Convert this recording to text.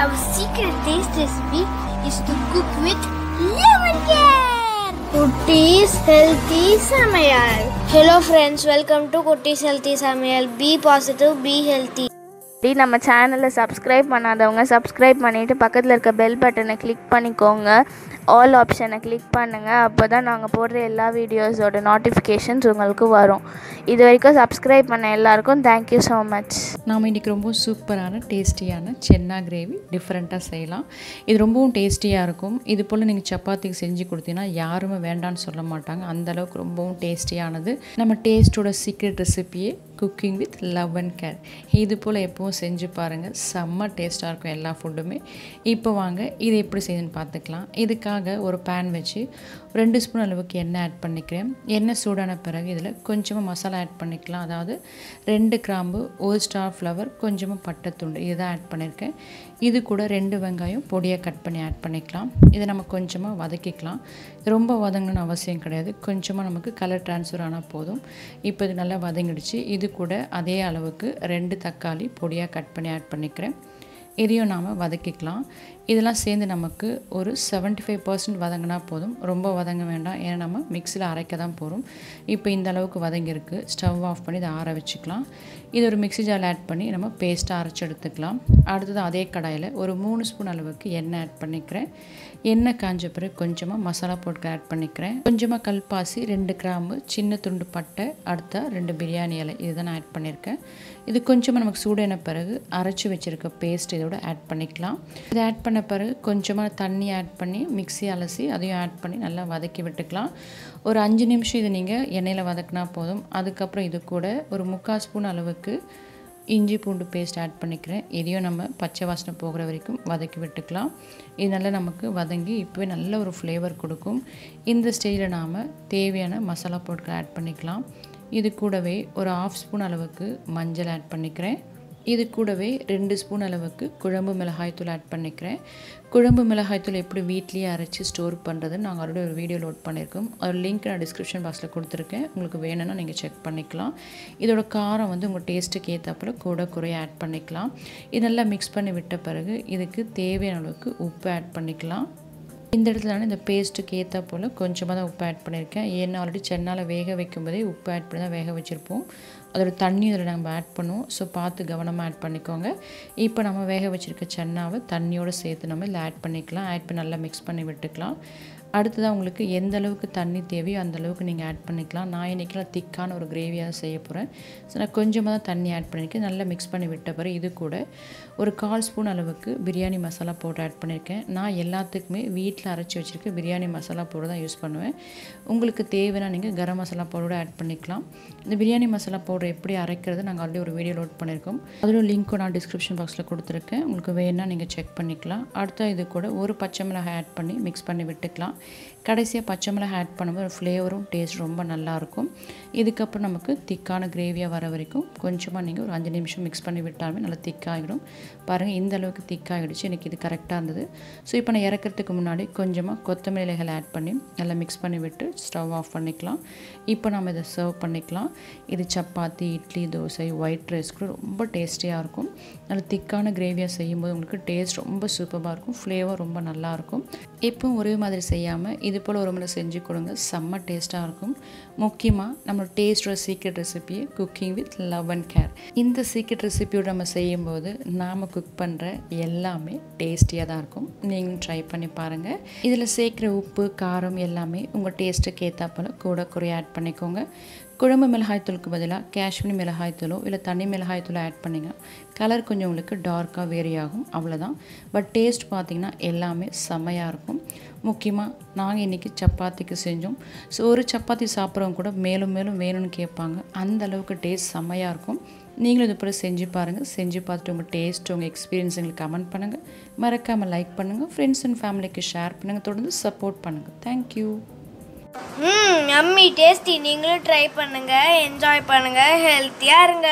Our secret taste recipe is to cook with lemon care. Kutti's Healthy Samayal. Hello friends, welcome to Kutti's Healthy Samayal. Be positive, be healthy. நம்ம சேனலை subscribe பண்ணாதவங்க subscribe பண்ணிவிட்டு பக்கத்தில் இருக்க bell பட்டனை click பண்ணிக்கோங்க. All ஆப்ஷனை click பண்ணுங்கள். அப்போ தான் நாங்கள் போடுற எல்லா வீடியோஸோட நோட்டிஃபிகேஷன்ஸ் உங்களுக்கு வரும். இது வரைக்கும் சப்ஸ்கிரைப் பண்ண எல்லாருக்கும் தேங்க்யூ ஸோ மச். நாம் இன்றைக்கி ரொம்ப சூப்பரான டேஸ்டியான சென்னா கிரேவி டிஃப்ரெண்ட்டாக செய்யலாம். இது ரொம்பவும் டேஸ்டியாக இருக்கும். இது போல் நீங்கள் சப்பாத்திக்கு செஞ்சு கொடுத்தீங்கன்னா யாருமே வேண்டான்னு சொல்ல மாட்டாங்க. அந்தளவுக்கு ரொம்பவும் டேஸ்டியானது. நம்ம டேஸ்ட்டோட சீக்ரெட் ரெசிபியே cooking with love and care. இது போல் எப்போவும் செஞ்சு பாருங்கள், செம்ம டேஸ்ட்டாக இருக்கும் எல்லா ஃபுட்டுமே. இப்போ வாங்க இது எப்படி செய்யுதுன்னு பார்த்துக்கலாம். இதுக்காக ஒரு பேன் வச்சு 2 ஸ்பூன் அளவுக்கு எண்ணெய் ஆட் பண்ணிக்கிறேன். எண்ணெய் சூடான பிறகு இதில் கொஞ்சமாக மசாலா ஆட் பண்ணிக்கலாம். அதாவது 2 கிராம்பு, 1 ஸ்டார் ஃப்ளவர், கொஞ்சமாக பட்டைத்துண்டு இதுதான் ஆட் பண்ணியிருக்கேன். இது கூட 2 வெங்காயம் பொடியாக கட் பண்ணி ஆட் பண்ணிக்கலாம். இதை நம்ம கொஞ்சமாக வதக்கிக்கலாம். ரொம்ப வதங்கணும்னு அவசியம் கிடையாது, கொஞ்சமாக நமக்கு கலர் ட்ரான்ஸ்ஃபர் ஆனால் போதும். இப்போ இது நல்லா வதங்கிடுச்சு. இது கூட அதே அளவுக்கு 2 தக்காளி பொடியாக கட் பண்ணி ஆட் பண்ணிக்கிறேன். இதையும் நாம் வதக்கிக்கலாம். இதெல்லாம் சேர்ந்து நமக்கு ஒரு 75% வதங்கினா போதும், ரொம்ப வதங்க வேண்டாம். ஏன்னா நம்ம மிக்சியில் அரைக்க தான் போகிறோம். இப்போ இந்த அளவுக்கு வதங்கியிருக்கு. ஸ்டவ் ஆஃப் பண்ணி இதை ஆற வச்சுக்கலாம். இது ஒரு மிக்ஸி ஜாரில் ஆட் பண்ணி நம்ம பேஸ்ட்டாக அரைச்சி எடுத்துக்கலாம். அடுத்தது அதே கடாயில் ஒரு 3 ஸ்பூன் அளவுக்கு எண்ணெய் ஆட் பண்ணிக்கிறேன். எண்ணெய் காஞ்ச பிறகு கொஞ்சமாக மசாலா பொருட்கள் ஆட் பண்ணிக்கிறேன். கொஞ்சமாக கல்பாசி, 2 கிராம்பு, சின்ன துண்டு பட்டை, அடுத்த 2 பிரியாணி இலை இதுதான் நான் ஆட் பண்ணியிருக்கேன். இது கொஞ்சமாக நமக்கு சூடான பிறகு அரைச்சி வச்சுருக்க பேஸ்ட் இதோட ஆட் பண்ணிக்கலாம். இதை ஆட் பண்ண பிறகு கொஞ்சமாக தண்ணி ஆட் பண்ணி மிக்ஸி அலசி அதையும் ஆட் பண்ணி நல்லா வதக்கி விட்டுக்கலாம். ஒரு 5 நிமிஷம் இது நீங்கள் எண்ணெயில் வதக்கினா போதும். அதுக்கப்புறம் இது கூட ஒரு 3/4 ஸ்பூன் அளவுக்கு இஞ்சி பூண்டு பேஸ்ட் ஆட் பண்ணிக்கிறேன். இதையும் நம்ம பச்சை வாசனை போகிற வரைக்கும் வதக்கி விட்டுக்கலாம். இது நல்லா நமக்கு வதங்கி இப்போவே நல்ல ஒரு ஃப்ளேவர் கொடுக்கும். இந்த ஸ்டேஜில் நாம் தேவையான மசாலா பொருட்கள் ஆட் பண்ணிக்கலாம். இது கூடவே ஒரு 1/2 ஸ்பூன் அளவுக்கு மஞ்சள் ஆட் பண்ணிக்கிறேன். இது கூடவே 2 ஸ்பூன் அளவுக்கு குழம்பு மிளகாய்த்தூள் ஆட் பண்ணிக்கிறேன். குழம்பு மிளகாய்த்தூள் எப்படி வீட்லேயே அரைச்சி ஸ்டோர் பண்ணுறதுன்னு நாங்கள் ஆல்ரெடி ஒரு வீடியோ லோட் பண்ணியிருக்கோம். ஒரு லிங்க் நான் டிஸ்கிரிப்ஷன் பாக்ஸில் கொடுத்துருக்கேன். உங்களுக்கு வேணும்னா நீங்கள் செக் பண்ணிக்கலாம். இதோட காரம் வந்து உங்கள் டேஸ்ட்டுக்கு ஏற்றப்பல கூட குறைய ஆட் பண்ணிக்கலாம். இது நல்லா மிக்ஸ் பண்ணி விட்ட பிறகு இதுக்கு தேவையான அளவுக்கு உப்பு ஆட் பண்ணிக்கலாம். இந்த இடத்துல நான் இந்த பேஸ்ட்டுக்கு ஏற்ற போல் கொஞ்சமாக தான் உப்பு ஆட் பண்ணியிருக்கேன். ஏன்னா ஆல்ரெடி சென்னால் வேக வைக்கும்போதே உப்பு ஆட் பண்ணி தான் வேக வச்சுருப்போம். அதோட தண்ணி அதில் நம்ம ஆட் பண்ணுவோம். ஸோ பார்த்து கவனமாக ஆட் பண்ணிக்கோங்க. இப்போ நம்ம வேக வச்சுருக்க சென்னாவை தண்ணியோடு சேர்த்து நம்ம இதில் ஆட் பண்ணிக்கலாம். ஆட் பண்ணி நல்லா மிக்ஸ் பண்ணி விட்டுக்கலாம். அடுத்ததாக உங்களுக்கு எந்த அளவுக்கு தண்ணி தேவையோ அந்தளவுக்கு நீங்கள் ஆட் பண்ணிக்கலாம். நான் இன்றைக்கெலாம் திக்கான ஒரு கிரேவியாக செய்ய போகிறேன். ஸோ நான் கொஞ்சமாக தான் தண்ணி ஆட் பண்ணியிருக்கேன். நல்லா மிக்ஸ் பண்ணி விட்ட பிறகு இது கூட ஒரு 1/4 ஸ்பூன் அளவுக்கு பிரியாணி மசாலா பவுடர் ஆட் பண்ணியிருக்கேன். நான் எல்லாத்துக்குமே வீட்டில் அரைச்சி வச்சுருக்க பிரியாணி மசாலா பவுடர் தான் யூஸ் பண்ணுவேன். உங்களுக்கு தேவைன்னா நீங்கள் கரம் மசாலா பவுடர் ஆட் பண்ணிக்கலாம். இந்த பிரியாணி மசாலா பவுடர் எப்படி அரைக்கிறது நாங்கள் ஆல்ரெடி ஒரு வீடியோ லோட் பண்ணியிருக்கோம். அதோட லிங்க்கும் நான் டிஸ்கிரிப்ஷன் பாக்ஸில் கொடுத்துருக்கேன். உங்களுக்கு வேணுன்னா நீங்கள் செக் பண்ணிக்கலாம். அடுத்த இது கூட ஒரு பச்சை மிளகாய் ஆட் பண்ணி மிக்ஸ் பண்ணி விட்டுக்கலாம். கடைசியாக பச்சை மிளகாய் ஆட் பண்ணும்போது ஒரு ஃப்ளேவரும் டேஸ்ட் ரொம்ப நல்லாயிருக்கும். இதுக்கப்புறம் நமக்கு திக்கான கிரேவியாக வர வரைக்கும் கொஞ்சமாக நீங்கள் ஒரு 5 நிமிஷம் மிக்ஸ் பண்ணி விட்டாலுமே நல்லா திக்காகிடும். பாருங்கள் இந்த அளவுக்கு திக்காகிடுச்சு. எனக்கு இது கரெக்டாக இருந்தது. ஸோ இப்போ நான் இறக்கிறதுக்கு முன்னாடி கொஞ்சமாக கொத்தமல்லி இலைகள் ஆட் பண்ணி நல்லா மிக்ஸ் பண்ணி விட்டு ஸ்டவ் ஆஃப் பண்ணிக்கலாம். இப்போ நம்ம இதை சர்வ் பண்ணிக்கலாம். இது சப்பாத்தி, இட்லி, தோசை, ஒயிட் ரைஸ் கூட ரொம்ப டேஸ்டியாக இருக்கும். நல்ல திக்கான கிரேவியாக செய்யும்போது உங்களுக்கு டேஸ்ட் ரொம்ப சூப்பராக இருக்கும். ஃப்ளேவர் ரொம்ப நல்லாயிருக்கும். எப்பவும் ஒரே மாதிரி செய்யாமல் இது போல் ஒரு முறை செஞ்சு கொடுங்க, செம்ம டேஸ்ட்டாக இருக்கும். முக்கியமாக நம்மளோட டேஸ்டோட சீக்ரெட் ரெசிபியை cooking with love and care. இந்த சீக்ரெட் ரெசிபியோடு நம்ம செய்யும்போது நாம் குக் பண்ணுற எல்லாமே டேஸ்டியாக தான் இருக்கும். நீங்களும் ட்ரை பண்ணி பாருங்கள். இதில் சேர்க்குற உப்பு, காரம் எல்லாமே உங்கள் டேஸ்ட்டுக்கு ஏற்றா போல் கூட குறைய ஆட் பண்ணிக்கோங்க. குழம்பு மிளகாய்த்தூளுக்கு பதிலாக காஷ்மீரி மிளகாய்த்தூளோ இல்லை தனி மிளகாய்த்தூளோ ஆட் பண்ணிங்க. கலர் கொஞ்சம் உங்களுக்கு டார்க்காக வேரி ஆகும், அவ்வளோதான். பட் டேஸ்ட் பார்த்திங்கன்னா எல்லாமே செம்மையாக இருக்கும். முக்கியமாக நாங்கள் இன்றைக்கி சப்பாத்திக்கு செஞ்சோம். ஸோ ஒரு சப்பாத்தி சாப்பிட்றவங்க கூட மேலும் மேலும் வேணும்னு கேட்பாங்க. அந்த அளவுக்கு டேஸ்ட் செம்மையாக இருக்கும். நீங்களும் இது போல் செஞ்சு பாருங்கள். செஞ்சு பார்த்துட்டு உங்கள் டேஸ்ட், உங்கள் எக்ஸ்பீரியன்ஸ் எங்களுக்கு கமெண்ட் பண்ணுங்கள். மறக்காமல் லைக் பண்ணுங்கள். ஃப்ரெண்ட்ஸ் அண்ட் ஃபேமிலிக்கு ஷேர் பண்ணுங்கள். தொடர்ந்து சப்போர்ட் பண்ணுங்கள். தேங்க்யூ. Yummy tasty. நீங்களும் ட்ரை பண்ணுங்க, என்ஜாய் பண்ணுங்க, ஹெல்த்தியா இருங்க.